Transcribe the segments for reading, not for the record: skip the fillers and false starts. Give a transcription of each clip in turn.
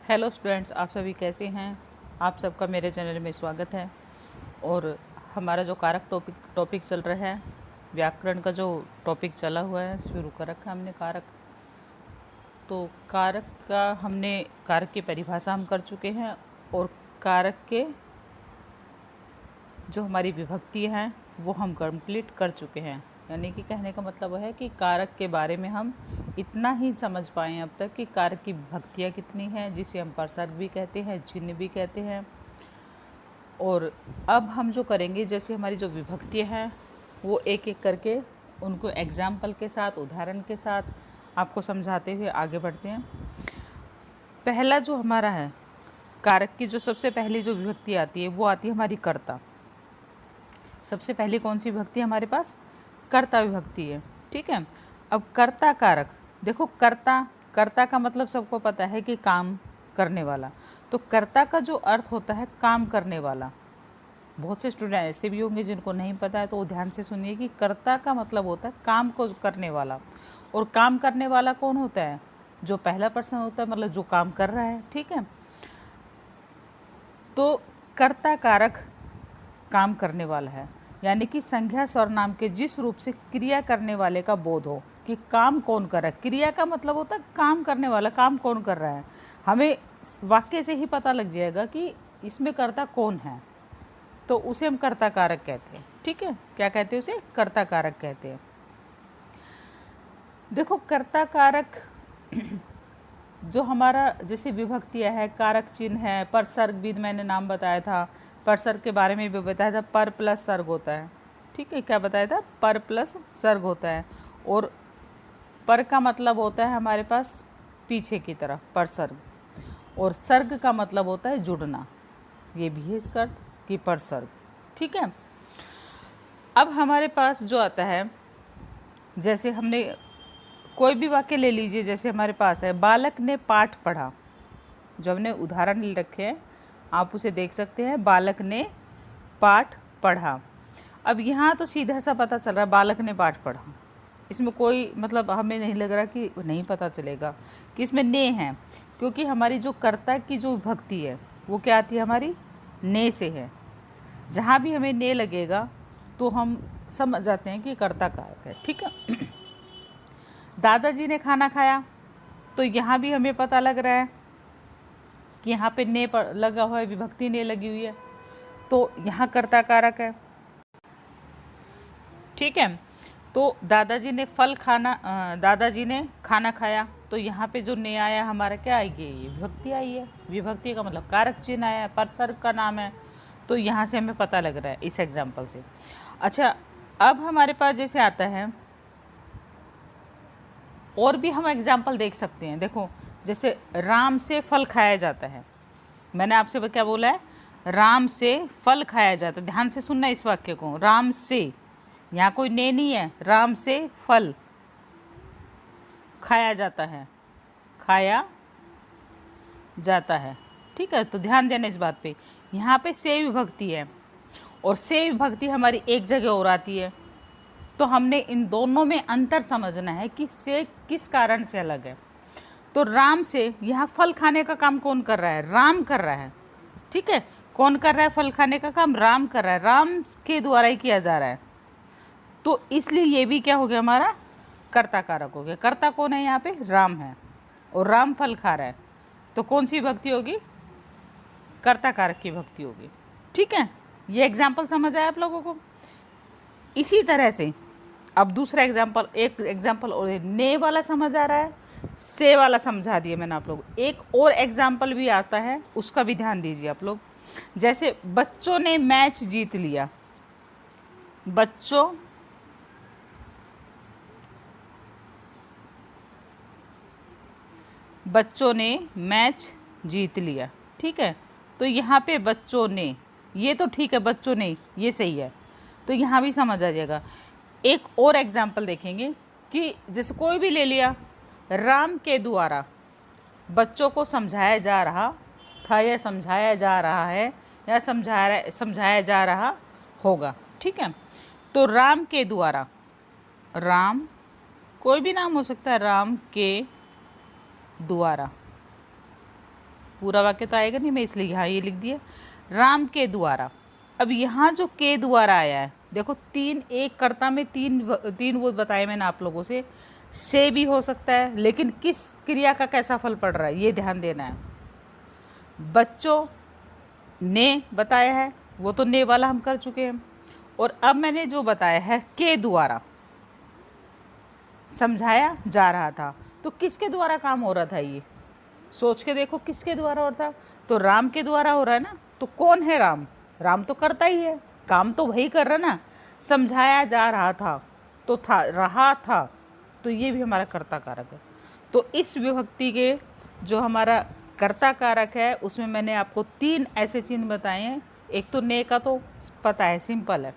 Hello students, आप सभी कैसे हैं। आप सबका मेरे चैनल में स्वागत है। और हमारा जो कारक टॉपिक चल रहा है, व्याकरण का जो टॉपिक चला हुआ है, शुरू कर रखा हमने कारक। तो कारक की परिभाषा हम कर चुके हैं और कारक के जो हमारी विभक्ति हैं वो हम कंप्लीट कर चुके हैं। यानी कि कहने का मतलब है कि कारक के बारे में हम इतना ही समझ पाए अब तक कि कारक की विभक्तियाँ कितनी हैं, जिसे हम परसर्ग भी कहते हैं, चिन्ह भी कहते हैं। और अब हम जो करेंगे, जैसे हमारी जो विभक्तियाँ हैं वो एक एक करके उनको एग्जाम्पल के साथ, उदाहरण के साथ आपको समझाते हुए आगे बढ़ते हैं। पहला जो हमारा है, कारक की जो सबसे पहली जो विभक्ति आती है वो आती है हमारी कर्ता। सबसे पहली कौन सी विभक्ति हमारे पास? कर्ता विभक्ति है। ठीक है। अब कर्ता कारक देखो, कर्ता का मतलब सबको पता है कि काम करने वाला। तो कर्ता का जो अर्थ होता है काम करने वाला। बहुत से स्टूडेंट ऐसे भी होंगे जिनको नहीं पता है, तो वो ध्यान से सुनिए कि कर्ता का मतलब होता है काम को करने वाला। और काम करने वाला कौन होता है? जो पहला पर्सन होता है, मतलब जो काम कर रहा है। ठीक है। तो कर्ता कारक काम करने वाला है, यानी कि संज्ञा सर्वनाम के जिस रूप से क्रिया करने वाले का बोध हो कि काम कौन कर रहा है। क्रिया का मतलब होता है काम करने वाला, काम कौन कर रहा है। हमें वाक्य से ही पता लग जाएगा कि इसमें कर्ता कौन है, तो उसे हम कर्ता कारक कहते हैं। ठीक है। क्या कहते हैं उसे? कर्ता कारक कहते हैं। देखो, कर्ता कारक जो हमारा जैसे विभक्तियाँ है, कारक चिन्ह है, परसर्ग भी मैंने नाम बताया था, परसर्ग के बारे में भी बताया था, पर प्लस सर्ग होता है। ठीक है। क्या बताया था? पर प्लस सर्ग होता है। और पर का मतलब होता है हमारे पास पीछे की तरफ परसर्ग, और सर्ग का मतलब होता है जुड़ना। ये भी है इसका अर्थ कि परसर्ग। ठीक है। अब हमारे पास जो आता है, जैसे हमने कोई भी वाक्य ले लीजिए, जैसे हमारे पास है बालक ने पाठ पढ़ा। जो हमने उदाहरण ले रखे हैं आप उसे देख सकते हैं। बालक ने पाठ पढ़ा। अब यहाँ तो सीधा सा पता चल रहा है बालक ने पाठ पढ़ा। इसमें कोई मतलब हमें नहीं लग रहा कि नहीं पता चलेगा कि इसमें ने है, क्योंकि हमारी जो कर्ता की जो विभक्ति है वो क्या आती है? हमारी ने से है। जहाँ भी हमें ने लगेगा तो हम समझ जाते हैं कि कर्ता कारक है। ठीक है। दादाजी ने खाना खाया, तो यहाँ भी हमें पता लग रहा है कि यहाँ पे ने लगा हुआ है, विभक्ति ने लगी हुई है, तो यहाँ कर्ता कारक है। ठीक है। तो दादाजी ने खाना खाया, तो यहाँ पे जो ने आया हमारा क्या आएगी? ये विभक्ति आई है। विभक्ति का मतलब कारक चिन्ह आया, परसर्ग का नाम है। तो यहाँ से हमें पता लग रहा है इस एग्जाम्पल से। अच्छा, अब हमारे पास जैसे आता है, और भी हम एग्जाम्पल देख सकते हैं। देखो, जैसे राम से फल खाया जाता है। मैंने आपसे क्या बोला है? राम से फल खाया जाता है। ध्यान से सुनना इस वाक्य को। राम से, यहाँ कोई ने नहीं है। राम से फल खाया जाता है, खाया जाता है। ठीक है। तो ध्यान देना इस बात पे। यहाँ पे से विभक्ति है, और से विभक्ति हमारी एक जगह और आती है। तो हमने इन दोनों में अंतर समझना है कि से किस कारण से अलग है। तो राम से, यहाँ फल खाने का काम कौन कर रहा है? राम कर रहा है। ठीक है। कौन कर रहा है फल खाने का काम? राम कर रहा है। राम के द्वारा ही किया जा रहा है। तो इसलिए ये भी क्या हो गया? हमारा कर्ता कारक हो गया। कर्ता कौन है? यहाँ पे राम है, और राम फल खा रहा है। तो कौन सी भक्ति होगी? कर्ता कारक की भक्ति होगी। ठीक है। ये एग्जाम्पल समझ आया आप लोगों को? इसी तरह से अब दूसरा एग्जाम्पल, एक एग्जाम्पल और ने वाला समझ आ रहा है, से वाला समझा दिया मैंने आप लोग। एक और एग्जाम्पल भी आता है, उसका भी ध्यान दीजिए आप लोग। जैसे बच्चों ने मैच जीत लिया। बच्चों ने मैच जीत लिया। ठीक है। तो यहाँ पे बच्चों ने, ये तो ठीक है, बच्चों ने ये सही है, तो यहाँ भी समझ आ जाएगा। एक और एग्जाम्पल देखेंगे कि जैसे कोई भी ले लिया, राम के द्वारा बच्चों को समझाया जा रहा था, या समझाया जा रहा है, या समझाया जा रहा होगा। ठीक है। तो राम के द्वारा, राम कोई भी नाम हो सकता है, राम के द्वारा पूरा वाक्य तो आएगा नहीं, मैं इसलिए यहाँ ये लिख दिया राम के द्वारा। अब यहाँ जो के द्वारा आया है, देखो तीन, एक कर्ता में तीन वो बताए मैंने आप लोगों से भी हो सकता है, लेकिन किस क्रिया का कैसा फल पड़ रहा है ये ध्यान देना है। बच्चों ने बताया है, वो तो ने वाला हम कर चुके हैं, और अब मैंने जो बताया है के द्वारा समझाया जा रहा था, तो किसके द्वारा काम हो रहा था, ये सोच के देखो किसके द्वारा हो रहा था, तो राम के द्वारा हो रहा है ना। तो कौन है राम? राम तो करता ही है, काम तो वही कर रहा ना। समझाया जा रहा था तो था, रहा था, तो ये भी हमारा कर्ता कारक है। तो इस विभक्ति के जो हमारा कर्ता कारक है उसमें मैंने आपको तीन ऐसे चिन्ह बताए हैं। एक तो ने का तो पता है, सिंपल है,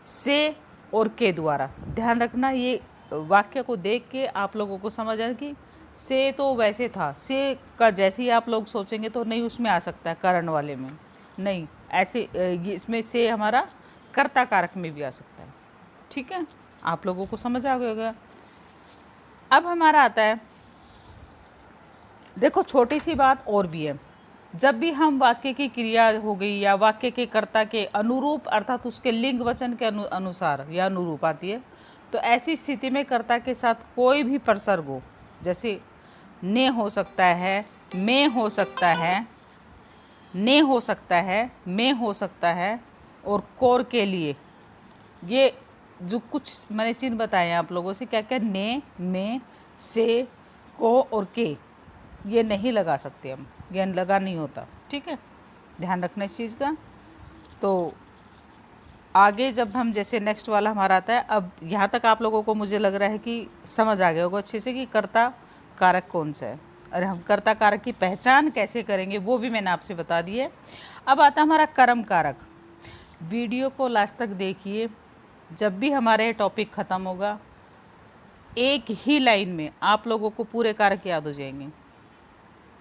से और के द्वारा। ध्यान रखना, ये वाक्य को देख के आप लोगों को समझ आए कि से तो वैसे था, से का जैसे ही आप लोग सोचेंगे तो नहीं उसमें आ सकता है, करण वाले में नहीं, ऐसे इसमें से हमारा कर्ता कारक में भी आ सकता है। ठीक है, आप लोगों को समझ आ गया होगा। अब हमारा आता है, देखो छोटी सी बात और भी है, जब भी हम वाक्य की क्रिया हो गई या वाक्य के कर्ता के अनुरूप अर्थात उसके लिंग वचन के अनुसार या अनुरूप आती है, तो ऐसी स्थिति में कर्ता के साथ कोई भी प्रसर्ग हो, जैसे ने हो सकता है, में हो सकता है, ने हो सकता है, में हो सकता है, और कोर के लिए ये जो कुछ मैंने चिन्ह बताए हैं आप लोगों से, क्या क्या, ने, में, से, को और के, ये नहीं लगा सकते हम, ये लगा नहीं होता। ठीक है, ध्यान रखना इस चीज़ का। तो आगे जब हम जैसे नेक्स्ट वाला हमारा आता है, अब यहाँ तक आप लोगों को मुझे लग रहा है कि समझ आ गया होगा अच्छे से कि कर्ता कारक कौन सा है, और हम कर्ता कारक की पहचान कैसे करेंगे वो भी मैंने आपसे बता दी है। अब आता हमारा कर्म कारक। वीडियो को लास्ट तक देखिए, जब भी हमारा ये टॉपिक ख़त्म होगा एक ही लाइन में आप लोगों को पूरे कारक याद हो जाएंगे।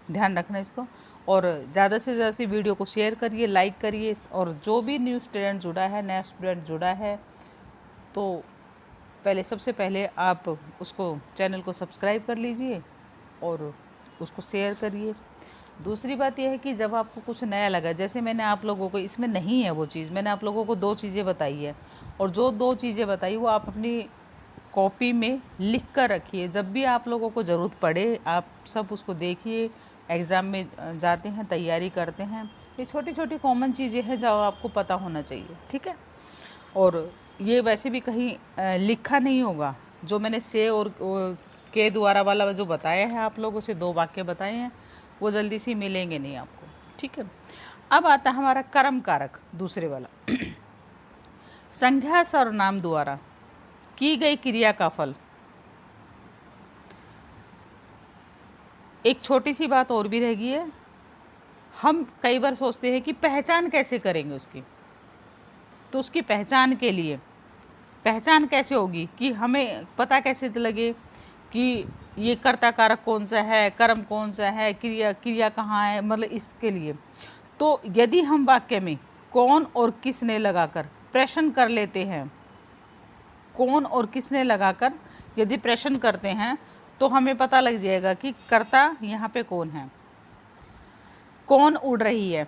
ध्यान रखना इसको, और ज़्यादा से ज़्यादा से वीडियो को शेयर करिए, लाइक करिए, और जो भी न्यू स्टूडेंट जुड़ा है, नया स्टूडेंट जुड़ा है, तो पहले सबसे पहले आप उसको चैनल को सब्सक्राइब कर लीजिए और उसको शेयर करिए। दूसरी बात यह है कि जब आपको कुछ नया लगा, जैसे मैंने आप लोगों को, इसमें नहीं है वो चीज़, मैंने आप लोगों को दो चीज़ें बताई है, और जो दो चीज़ें बताई वो आप अपनी कॉपी में लिख कर रखिए, जब भी आप लोगों को ज़रूरत पड़े आप सब उसको देखिए। एग्ज़ाम में जाते हैं, तैयारी करते हैं, ये छोटी छोटी कॉमन चीज़ें हैं जो आपको पता होना चाहिए। ठीक है, और ये वैसे भी कहीं लिखा नहीं होगा, जो मैंने से और के द्वारा वाला जो बताया है आप लोगों से, दो वाक्य बताए हैं, वो जल्दी से मिलेंगे नहीं आपको। ठीक है, अब आता है हमारा कर्म कारक दूसरे वाला। संज्ञा सर्वनाम द्वारा की गई क्रिया का फल। एक छोटी सी बात और भी रह गई है, हम कई बार सोचते हैं कि पहचान कैसे करेंगे उसकी, तो उसकी पहचान के लिए, पहचान कैसे होगी कि हमें पता कैसे लगे कि ये कर्ता कारक कौन सा है, कर्म कौन सा है, क्रिया कहाँ है, मतलब इसके लिए। तो यदि हम वाक्य में कौन और किसने लगाकर प्रश्न कर लेते हैं, कौन और किसने लगाकर यदि प्रश्न करते हैं, तो हमें पता लग जाएगा कि कर्ता यहाँ पे कौन है, कौन उड़ रही है।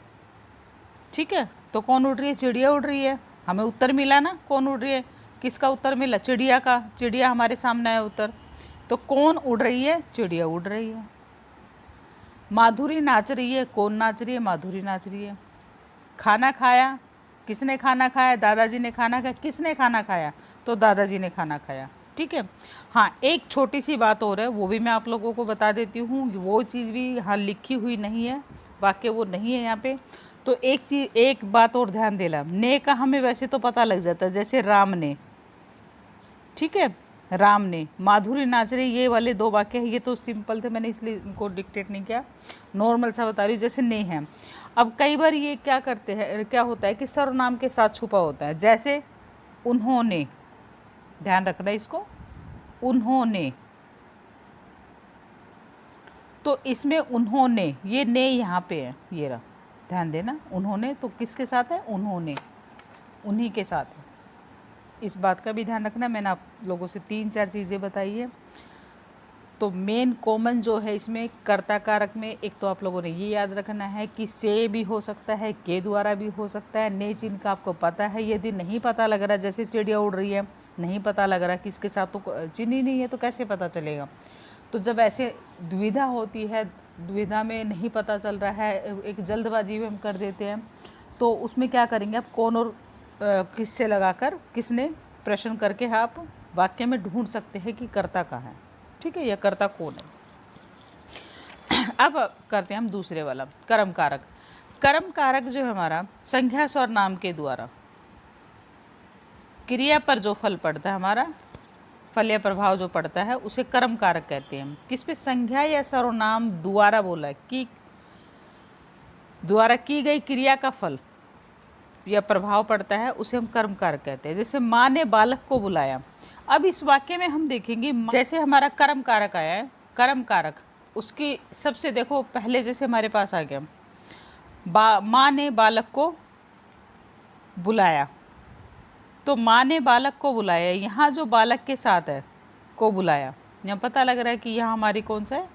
ठीक है, तो कौन उड़ रही है? चिड़िया उड़ रही है, हमें उत्तर मिला ना, कौन उड़ रही है, किसका उत्तर मिला? चिड़िया का, चिड़िया हमारे सामने है उत्तर, तो कौन उड़ रही है? चिड़िया उड़ रही है। माधुरी नाच रही है, कौन नाच रही है? माधुरी नाच रही है। खाना खाया, किसने खाना खाया? दादाजी ने खाना खाया। किसने खाना खाया? तो दादाजी ने खाना खाया। ठीक है, हाँ एक छोटी सी बात और है, वो भी मैं आप लोगों को बता देती हूँ, वो चीज़ भी यहाँ लिखी हुई नहीं है, वाक्य वो नहीं है यहाँ पे। तो एक बात और ध्यान देना, ने का हमें वैसे तो पता लग जाता है, जैसे राम ने, ठीक है, राम ने, माधुरी नाच रही, ये वाले दो वाक्य हैं, ये तो सिंपल थे, मैंने इसलिए इनको डिक्टेट नहीं किया, नॉर्मल सा बता रही हूँ, जैसे ने है। अब कई बार ये क्या करते हैं, क्या होता है कि सर्वनाम के साथ छुपा होता है, जैसे उन्होंने, ध्यान रखना इसको, उन्होंने, तो इसमें उन्होंने, ये ने यहाँ पे है, ये रहा, ध्यान देना, उन्होंने तो किसके साथ है? उन्होंने, उन्हीं के साथ है, इस बात का भी ध्यान रखना। मैंने आप लोगों से 3-4 चीज़ें बताई है। तो मेन कॉमन जो है इसमें कर्ता कारक में, एक तो आप लोगों ने ये याद रखना है कि से भी हो सकता है, के द्वारा भी हो सकता है। ने चिन्ह का आपको पता है, यदि नहीं पता लग रहा, जैसे चिड़िया उड़ रही है, नहीं पता लग रहा कि इसके साथ तो चिन्ह ही नहीं है, तो कैसे पता चलेगा। तो जब ऐसे दुविधा होती है, दुविधा में नहीं पता चल रहा है, एक जल्दबाजी में हम कर देते हैं, तो उसमें क्या करेंगे आप, कौन और किससे लगाकर, किसने प्रश्न करके आप वाक्य में ढूंढ सकते हैं कि कर्ता कहाँ है, ठीक है, या कर्ता कौन है। अब करते हैं हम दूसरे वाला, कर्म कारक। कर्म कारक जो है हमारा संज्ञा स्वर नाम के द्वारा क्रिया पर जो फल पड़ता है, हमारा फल या प्रभाव जो पड़ता है, उसे कर्म कारक कहते हैं। किस पे, संज्ञा या सर्वनाम द्वारा बोला कि द्वारा की गई क्रिया का फल या प्रभाव पड़ता है, उसे हम कर्म कारक कहते हैं। जैसे माँ ने बालक को बुलाया। अब इस वाक्य में हम देखेंगे, जैसे हमारा कर्म कारक आया है, कर्म कारक उसकी सबसे देखो पहले जैसे हमारे पास आ गया, माँ ने बालक को बुलाया, तो माँ ने बालक को बुलाया, यहाँ जो बालक के साथ है को बुलाया, यहाँ पता लग रहा है कि यहाँ हमारी कौन सा है,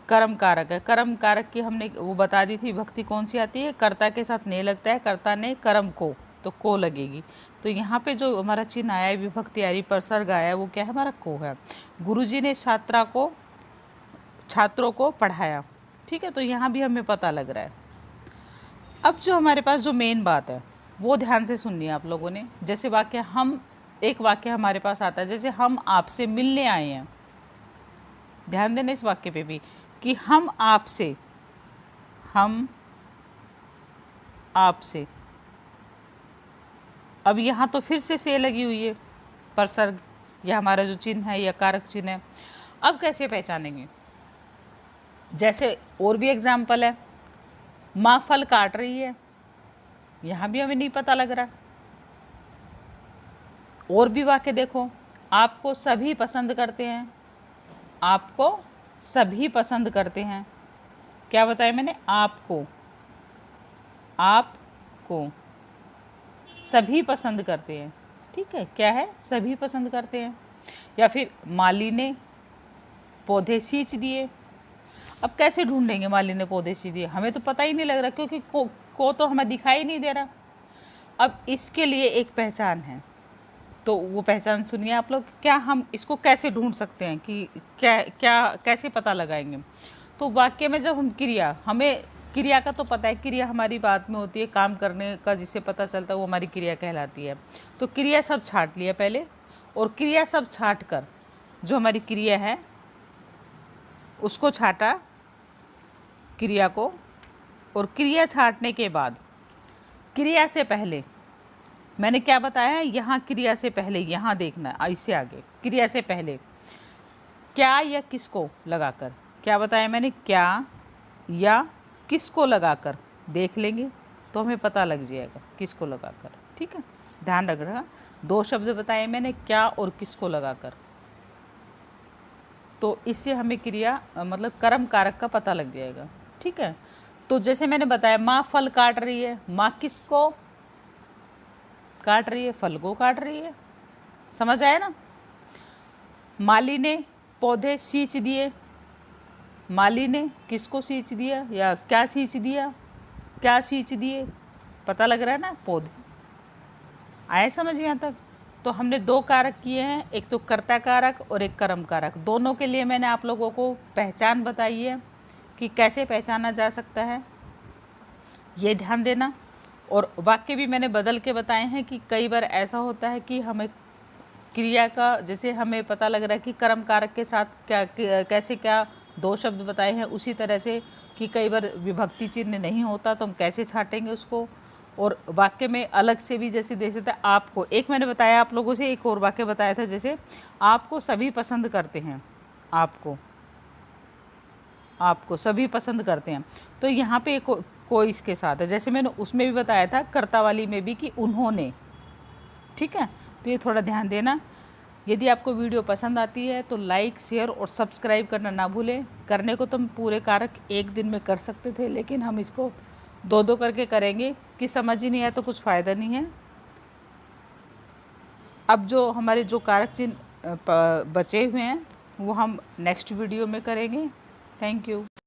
कर्म कारक है। कर्म कारक की हमने वो बता दी थी, विभक्ति कौन सी आती है, कर्ता के साथ ने लगता है, कर्ता ने कर्म को लगेगी। तो यहाँ पे जो हमारा चिन्ह आया है, विभक्ति आ रही, परसर्ग आया है, वो क्या है, हमारा को है। गुरुजी ने छात्रों को पढ़ाया, ठीक है, तो यहाँ भी हमें पता लग रहा है। अब जो हमारे पास जो मेन बात है वो ध्यान से सुननी है आप लोगों ने। जैसे एक वाक्य हमारे पास आता है, जैसे हम आपसे मिलने आए हैं, ध्यान देना इस वाक्य पे भी कि हम आपसे, अब यहाँ तो फिर से लगी हुई है, परसर्ग या हमारा जो चिन्ह है या कारक चिन्ह है। अब कैसे पहचानेंगे, जैसे और भी एग्जाम्पल है, माँ फल काट रही है, यहाँ भी हमें नहीं पता लग रहा। और भी वाक्य देखो, आपको सभी पसंद करते हैं, आपको सभी पसंद करते हैं, क्या बताया मैंने, आपको सभी पसंद करते हैं, ठीक है, क्या है, सभी पसंद करते हैं। या फिर माली ने पौधे सींच दिए। अब कैसे ढूंढेंगे माली ने पौधे सींच दिए, हमें तो पता ही नहीं लग रहा, क्योंकि को तो हमें दिखाई नहीं दे रहा। अब इसके लिए एक पहचान है, तो वो पहचान सुनिए आप लोग। क्या हम इसको कैसे ढूंढ सकते हैं कि कैसे पता लगाएंगे। तो वाक्य में जब हम हमें क्रिया का तो पता है, क्रिया हमारी बात में होती है, काम करने का जिससे पता चलता है वो हमारी क्रिया कहलाती है। तो क्रिया सब छांट लिया पहले, और क्रिया सब छांट कर जो हमारी क्रिया है उसको छांटा, क्रिया को, और क्रिया छांटने के बाद क्रिया से पहले मैंने क्या बताया, यहाँ क्रिया से पहले, यहाँ देखना इससे आगे, क्रिया से पहले क्या या किसको लगाकर, क्या बताया मैंने, क्या या किसको लगाकर देख लेंगे तो हमें पता लग जाएगा किसको लगाकर, ठीक है, ध्यान रख रहा। दो शब्द बताए मैंने, क्या और किसको लगाकर, तो इससे हमें क्रिया मतलब कर्म कारक का पता लग जाएगा, ठीक है। तो जैसे मैंने बताया, माँ फल काट रही है, माँ किसको काट रही है, फल को काट रही है, समझ आया ना। माली ने पौधे सींच दिए, माली ने किसको सींच दिया या क्या सींच दिया, क्या सींच दिए, पता लग रहा है ना, पौधे। आए समझ यहाँ तक। तो हमने दो कारक किए हैं, एक तो कर्ता कारक और एक कर्म कारक। दोनों के लिए मैंने आप लोगों को पहचान बताई है कि कैसे पहचाना जा सकता है, ये ध्यान देना। और वाक्य भी मैंने बदल के बताए हैं कि कई बार ऐसा होता है कि हमें क्रिया का, जैसे हमें पता लग रहा है कि कर्म कारक के साथ कैसे क्या दो शब्द बताए हैं, उसी तरह से कि कई बार विभक्ति चिन्ह नहीं होता तो हम कैसे छाटेंगे उसको। और वाक्य में अलग से भी जैसे देख सकते हैं, आपको, एक मैंने बताया आप लोगों से, एक और वाक्य बताया था, जैसे आपको सभी पसंद करते हैं, आपको सभी पसंद करते हैं, तो यहाँ पे कोई इसके साथ है, जैसे मैंने उसमें भी बताया था कर्ता वाली में भी कि उन्होंने, ठीक है। तो ये थोड़ा ध्यान देना। यदि आपको वीडियो पसंद आती है तो लाइक, शेयर और सब्सक्राइब करना ना भूलें। करने को तो हम पूरे कारक एक दिन में कर सकते थे, लेकिन हम इसको दो दो करके करेंगे कि समझ ही नहीं आया तो कुछ फ़ायदा नहीं है। अब जो हमारे जो कारक चिन्ह बचे हुए हैं वो हम नेक्स्ट वीडियो में करेंगे। Thank you.